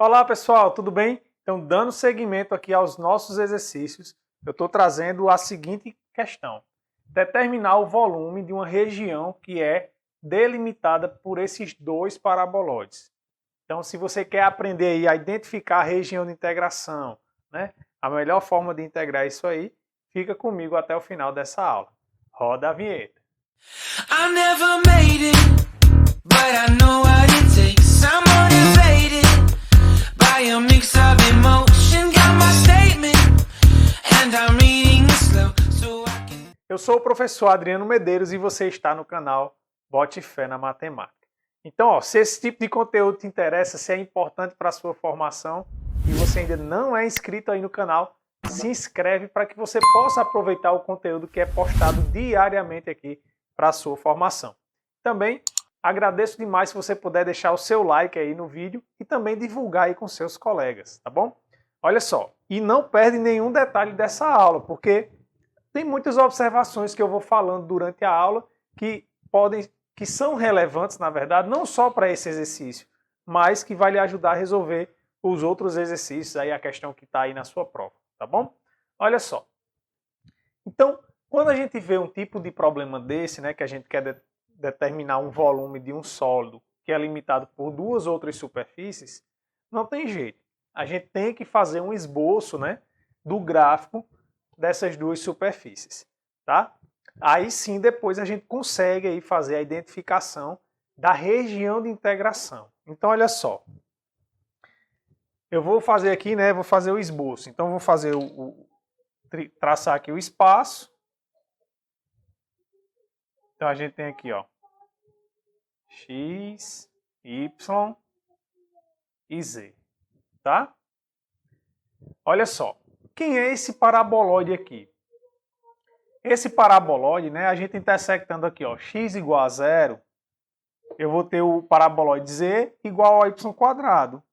Olá pessoal, tudo bem? Então, dando seguimento aqui aos nossos exercícios, eu estou trazendo a seguinte questão. Determinar o volume de uma região que é delimitada por esses dois paraboloides. Então, se você quer aprender aí a identificar a região de integração, né, a melhor forma de integrar isso aí, fica comigo até o final dessa aula. Roda a vinheta. I never made it, but I know what it takes. I'm motivated by a mix of emotion. Got my statement, and I'm reading it slow so I can... Eu sou o professor Adriano Medeiros e você está no canal Bote Fé na Matemática. Então, ó, se esse tipo de conteúdo te interessa, se é importante para a sua formação e você ainda não é inscrito aí no canal, se inscreve para que você possa aproveitar o conteúdo que é postado diariamente aqui para a sua formação. Também agradeço demais se você puder deixar o seu like aí no vídeo e também divulgar aí com seus colegas, tá bom? Olha só, e não perde nenhum detalhe dessa aula, porque tem muitas observações que eu vou falando durante a aula que são relevantes, na verdade, não só para esse exercício, mas que vai lhe ajudar a resolver os outros exercícios, aí a questão que está aí na sua prova, tá bom? Olha só. Então, quando a gente vê um tipo de problema desse, né, que a gente quer determinar um volume de um sólido que é limitado por duas outras superfícies, não tem jeito. A gente tem que fazer um esboço, né, do gráfico dessas duas superfícies, tá? Aí sim, depois a gente consegue aí fazer a identificação da região de integração. Então, olha só. Eu vou fazer aqui, né, vou fazer o esboço. Então, vou fazer traçar aqui o espaço. Então, a gente tem aqui, ó, X, Y e Z, tá? Olha só. Quem é esse paraboloide aqui? Esse paraboloide, né, a gente intersectando aqui, ó, x igual a zero, eu vou ter o paraboloide z igual a y quadrado,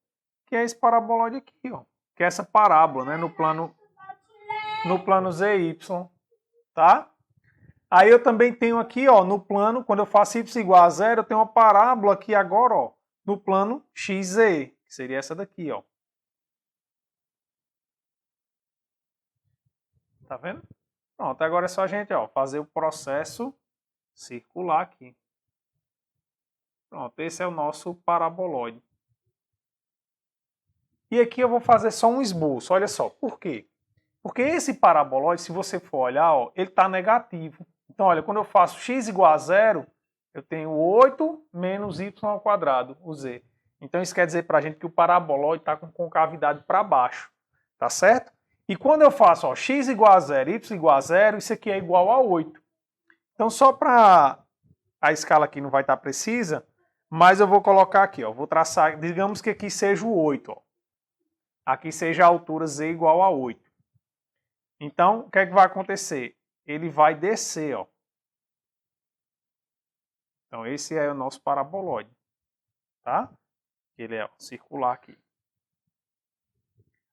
que é esse paraboloide aqui, ó, que é essa parábola, né, no plano zy, tá? Aí eu também tenho aqui, ó, no plano, quando eu faço y igual a zero, eu tenho uma parábola aqui agora, ó, no plano xz, que seria essa daqui, ó. Tá vendo? Pronto, agora é só a gente, ó, fazer o processo circular aqui. Pronto, esse é o nosso paraboloide. E aqui eu vou fazer só um esboço, olha só. Por quê? Porque esse paraboloide, se você for olhar, ó, ele está negativo. Então, olha, quando eu faço x igual a zero, eu tenho 8 menos y ao quadrado, o z. Então, isso quer dizer para a gente que o paraboloide está com concavidade para baixo, tá certo? E quando eu faço, ó, x igual a zero, y igual a zero, isso aqui é igual a 8. Então, só para a escala aqui não vai estar precisa, mas eu vou colocar aqui, ó, vou traçar, digamos que aqui seja o 8, ó. Aqui seja a altura z igual a 8. Então, o que é que vai acontecer? Ele vai descer, ó. Então, esse é o nosso paraboloide, tá? Ele é, ó, circular aqui.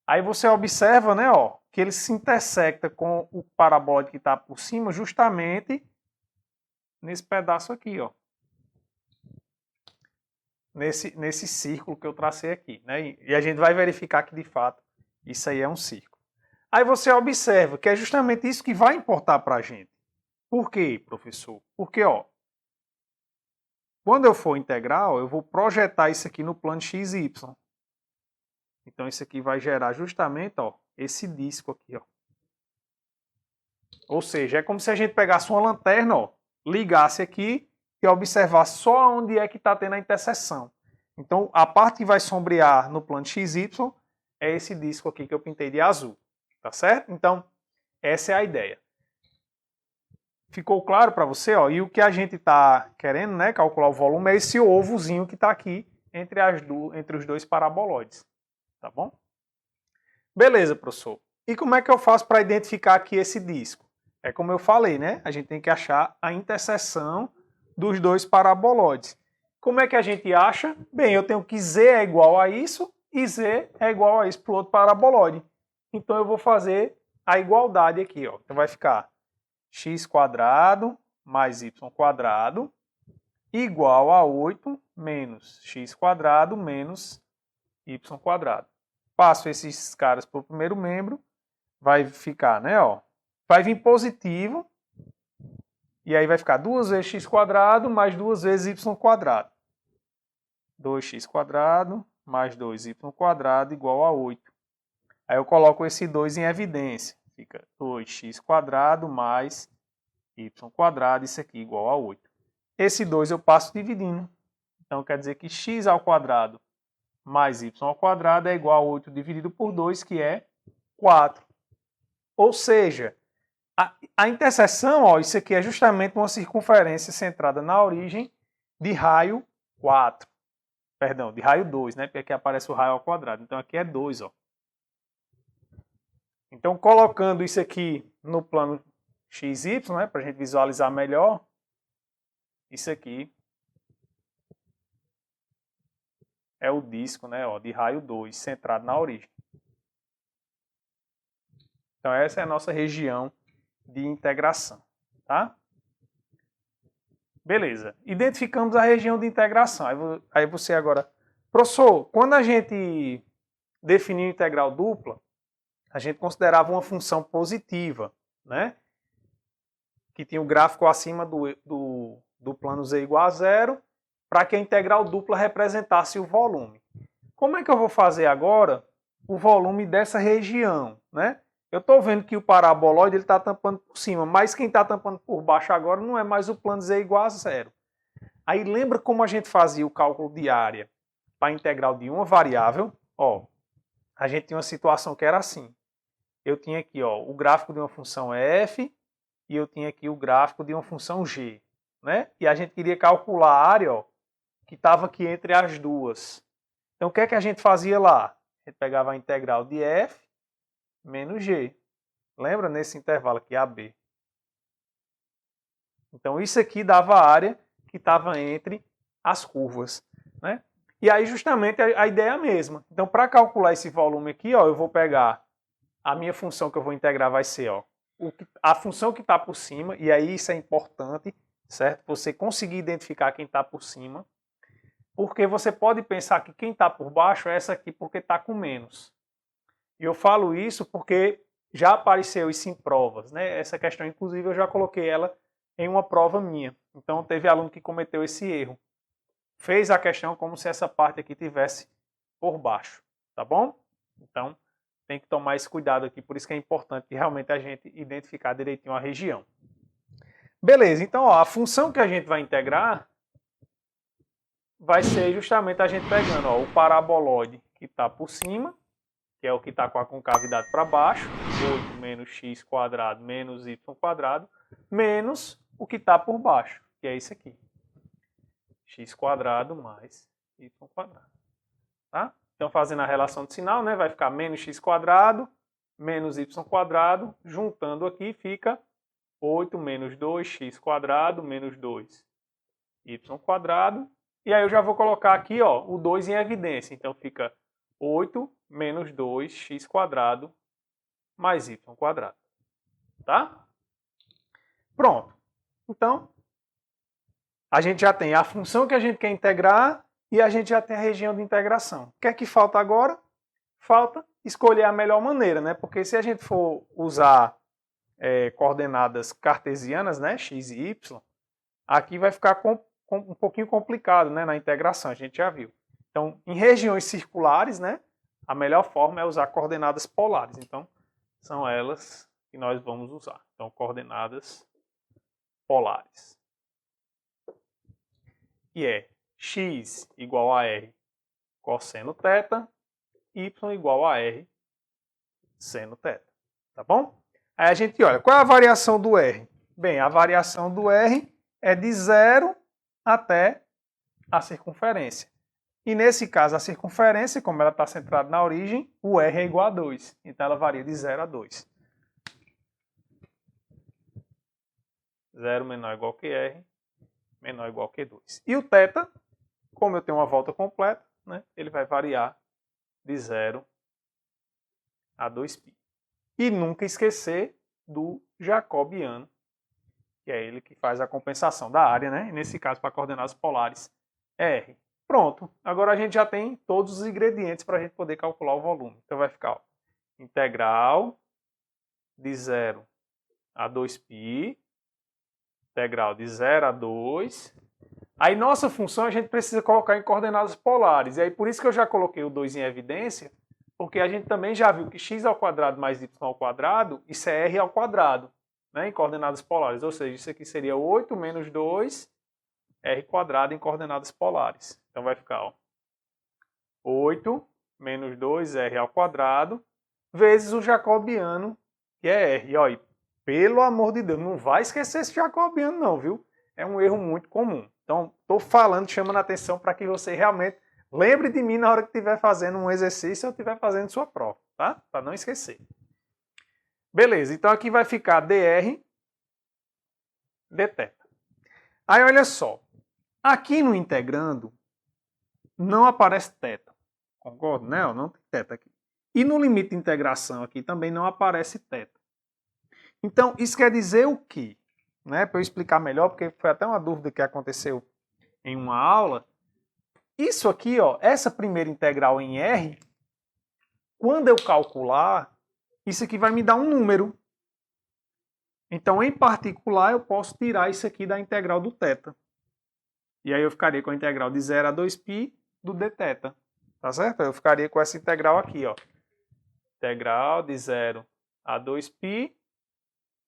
Aí você observa, né, ó, que ele se intersecta com o paraboloide que está por cima justamente nesse pedaço aqui, ó. Nesse círculo que eu tracei aqui, né? E a gente vai verificar que, de fato, isso aí é um círculo. Aí você observa que é justamente isso que vai importar para a gente. Por quê, professor? Porque, ó, quando eu for integral, eu vou projetar isso aqui no plano XY. Então, isso aqui vai gerar justamente, ó, esse disco aqui, ó. Ou seja, é como se a gente pegasse uma lanterna, ó, ligasse aqui e observasse só onde é que está tendo a interseção. Então, a parte que vai sombrear no plano XY é esse disco aqui que eu pintei de azul. Tá certo? Então, essa é a ideia. Ficou claro para você? Ó? E o que a gente está querendo, né, calcular o volume é esse ovozinho que está aqui entre os dois paraboloides. Tá bom? Beleza, professor. E como é que eu faço para identificar aqui esse disco? É como eu falei, né? A gente tem que achar a interseção dos dois paraboloides. Como é que a gente acha? Bem, eu tenho que z é igual a isso e z é igual a isso para o outro paraboloide. Então eu vou fazer a igualdade aqui, ó. Então vai ficar x² mais y² igual a 8 menos x² menos y quadrado. Passo esses caras para o primeiro membro, vai ficar, né, ó, vai vir positivo, e aí vai ficar 2 vezes x quadrado mais 2 vezes y quadrado. 2x quadrado mais 2y quadrado igual a 8. Aí eu coloco esse 2 em evidência. Fica 2x quadrado mais y quadrado, isso aqui igual a 8. Esse 2 eu passo dividindo. Então quer dizer que x ao quadrado mais y ao quadrado é igual a 8 dividido por 2, que é 4. Ou seja, a interseção, ó, isso aqui é justamente uma circunferência centrada na origem de raio 4. Perdão, de raio 2, né? Porque aqui aparece o raio ao quadrado. Então aqui é 2, ó. Então, colocando isso aqui no plano XY, né? Para a gente visualizar melhor, isso aqui é o disco, né? Ó, de raio 2, centrado na origem. Então, essa é a nossa região de integração, tá? Beleza. Identificamos a região de integração. Aí você agora... Professor, quando a gente definiu integral dupla, a gente considerava uma função positiva, né? Que tinha o gráfico acima do plano z igual a zero, para que a integral dupla representasse o volume. Como é que eu vou fazer agora o volume dessa região, né? Eu estou vendo que o paraboloide está tampando por cima, mas quem está tampando por baixo agora não é mais o plano z igual a zero. Aí lembra como a gente fazia o cálculo de área para a integral de uma variável? Ó, a gente tinha uma situação que era assim. Eu tinha aqui, ó, o gráfico de uma função f e eu tinha aqui o gráfico de uma função g, né? E a gente queria calcular a área, ó, que estava aqui entre as duas. Então o que é que a gente fazia lá? A gente pegava a integral de f menos g. Lembra nesse intervalo aqui, AB? Então isso aqui dava a área que estava entre as curvas, né? E aí justamente a ideia é a mesma. Então para calcular esse volume aqui, ó, eu vou pegar a minha função que eu vou integrar vai ser, ó, a função que está por cima, e aí isso é importante, certo? Você conseguir identificar quem está por cima, porque você pode pensar que quem está por baixo é essa aqui porque está com menos. E eu falo isso porque já apareceu isso em provas, né? Essa questão, inclusive, eu já coloquei ela em uma prova minha. Então, teve aluno que cometeu esse erro. Fez a questão como se essa parte aqui tivesse por baixo, tá bom? Então, tem que tomar esse cuidado aqui, por isso que é importante realmente a gente identificar direitinho a região. Beleza, então, ó, a função que a gente vai integrar vai ser justamente a gente pegando, ó, o paraboloide que está por cima, que é o que está com a concavidade para baixo, 8 menos x quadrado menos y quadrado, menos o que está por baixo, que é isso aqui. X quadrado mais y quadrado. Tá? Então, fazendo a relação de sinal, né, vai ficar menos x quadrado menos y quadrado, juntando aqui fica 8 menos 2x quadrado menos 2y quadrado. E aí eu já vou colocar aqui, ó, o 2 em evidência. Então, fica 8 menos 2x quadrado mais y quadrado. Tá? Pronto. Então, a gente já tem a função que a gente quer integrar e a gente já tem a região de integração. O que é que falta agora? Falta escolher a melhor maneira, né? Porque se a gente for usar coordenadas cartesianas, né, x e y, aqui vai ficar um pouquinho complicado, né, na integração, a gente já viu. Então, em regiões circulares, né, a melhor forma é usar coordenadas polares. Então, são elas que nós vamos usar. Então, coordenadas polares. Que é x igual a r cosseno θ, y igual a r seno θ. Tá bom? Aí a gente olha, qual é a variação do r? Bem, a variação do r é de 0 até a circunferência. E nesse caso, a circunferência, como ela está centrada na origem, o r é igual a 2. Então ela varia de 0 a 2. 0 menor ou igual que r, menor ou igual que 2. E o θ, como eu tenho uma volta completa, né, ele vai variar de 0 a 2π. E nunca esquecer do jacobiano, que é ele que faz a compensação da área, né? E nesse caso, para coordenadas polares, é r. Pronto, agora a gente já tem todos os ingredientes para a gente poder calcular o volume. Então vai ficar, ó, integral de 0 a 2π, integral de 0 a 2. Aí nossa função a gente precisa colocar em coordenadas polares. E aí por isso que eu já coloquei o 2 em evidência, porque a gente também já viu que x² mais y², isso é r ao quadrado, né, em coordenadas polares. Ou seja, isso aqui seria 8 menos 2 r² em coordenadas polares. Então vai ficar, ó, 8 menos 2r² vezes o jacobiano, que é r. E, ó, pelo amor de Deus, não vai esquecer esse jacobiano não, viu? É um erro muito comum. Então, estou falando, chamando a atenção para que você realmente lembre de mim na hora que estiver fazendo um exercício ou estiver fazendo sua prova, tá? Para não esquecer. Beleza, então aqui vai ficar dr dθ. Aí, olha só. Aqui no integrando, não aparece θ. Concordo, né? Não tem θ aqui. E no limite de integração aqui também não aparece θ. Então, isso quer dizer o quê? Né? Para eu explicar melhor, porque foi até uma dúvida que aconteceu em uma aula. Isso aqui, ó, essa primeira integral em R, quando eu calcular, isso aqui vai me dar um número. Então, em particular, eu posso tirar isso aqui da integral do θ. E aí eu ficaria com a integral de 0 a 2π do dθ. Tá certo? Eu ficaria com essa integral aqui, ó. Integral de 0 a 2π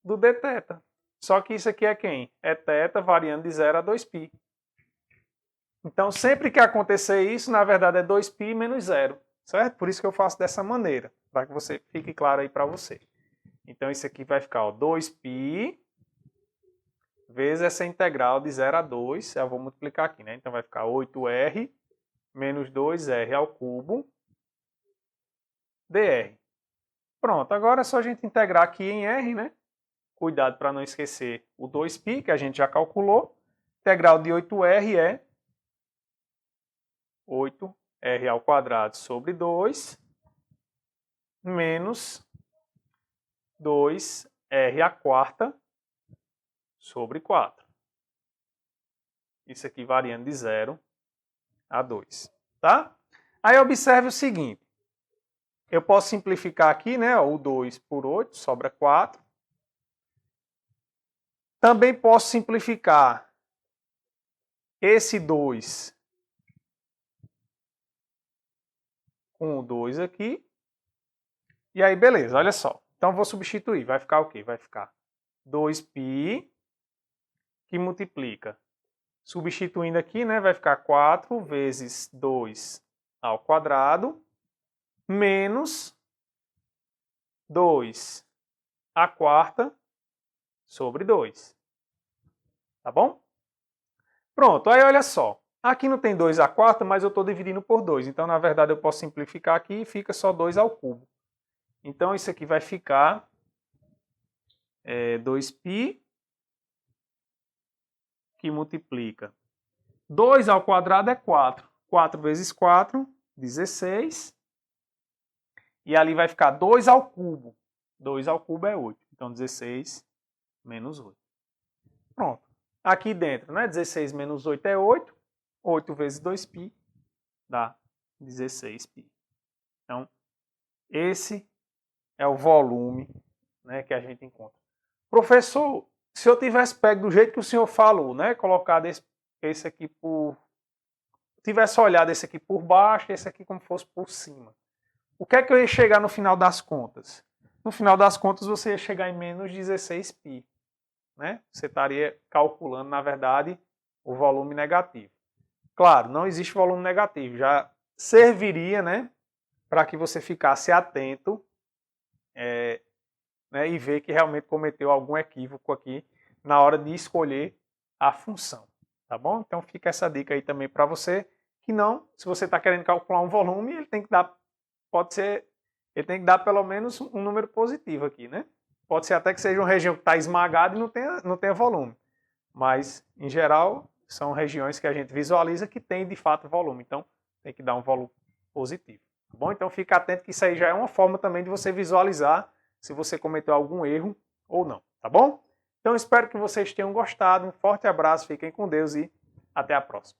do dθ. Só que isso aqui é quem? É θ variando de 0 a 2π. Então, sempre que acontecer isso, na verdade é 2π menos 0. Certo? Por isso que eu faço dessa maneira. Para que você fique claro aí para você. Então, isso aqui vai ficar, ó, 2π vezes essa integral de 0 a 2. Eu vou multiplicar aqui, né? Então, vai ficar 8r menos 2r ao cubo dr. Pronto, agora é só a gente integrar aqui em r, né? Cuidado para não esquecer o 2π, que a gente já calculou. Integral de 8r é 8r² sobre 2 menos 2r² sobre 4. Isso aqui variando de 0 a 2. Tá? Aí observe o seguinte. Eu posso simplificar aqui, né? O 2 por 8, sobra 4. Também posso simplificar esse 2 com o 2 aqui. E aí, beleza, olha só. Então, vou substituir. Vai ficar o quê? Vai ficar 2π que multiplica. Substituindo aqui, né? Vai ficar 4 vezes 2 ao quadrado menos 2² sobre 2. Tá bom? Pronto, aí olha só. Aqui não tem 2² mas eu estou dividindo por 2. Então, na verdade, eu posso simplificar aqui e fica só 2 ao cubo. Então, isso aqui vai ficar 2π que multiplica. 2 ao quadrado é 4. 4 vezes 4, 16. E ali vai ficar 2 ao cubo. 2 ao cubo é 8. Então, 16 menos 8. Pronto. Aqui dentro, né? 16 menos 8 é 8. 8 vezes 2π dá 16π. Então, esse é o volume, né, que a gente encontra. Professor, se eu tivesse pego do jeito que o senhor falou, né? Colocado esse aqui por... Tivesse olhado esse aqui por baixo e esse aqui como fosse por cima. O que é que eu ia chegar no final das contas? No final das contas, você ia chegar em menos 16π. Né? Você estaria calculando, na verdade, o volume negativo. Claro, não existe volume negativo. Já serviria, né, para que você ficasse atento né, e ver que realmente cometeu algum equívoco aqui na hora de escolher a função. Tá bom? Então fica essa dica aí também para você, que não, se você está querendo calcular um volume, ele tem que dar, ele tem que dar pelo menos um número positivo aqui, né? Pode ser até que seja uma região que está esmagada e não tenha volume. Mas, em geral, são regiões que a gente visualiza que tem, de fato, volume. Então, tem que dar um volume positivo. Tá bom? Então, fica atento que isso aí já é uma forma também de você visualizar se você cometeu algum erro ou não. Tá bom? Então, espero que vocês tenham gostado. Um forte abraço, fiquem com Deus e até a próxima.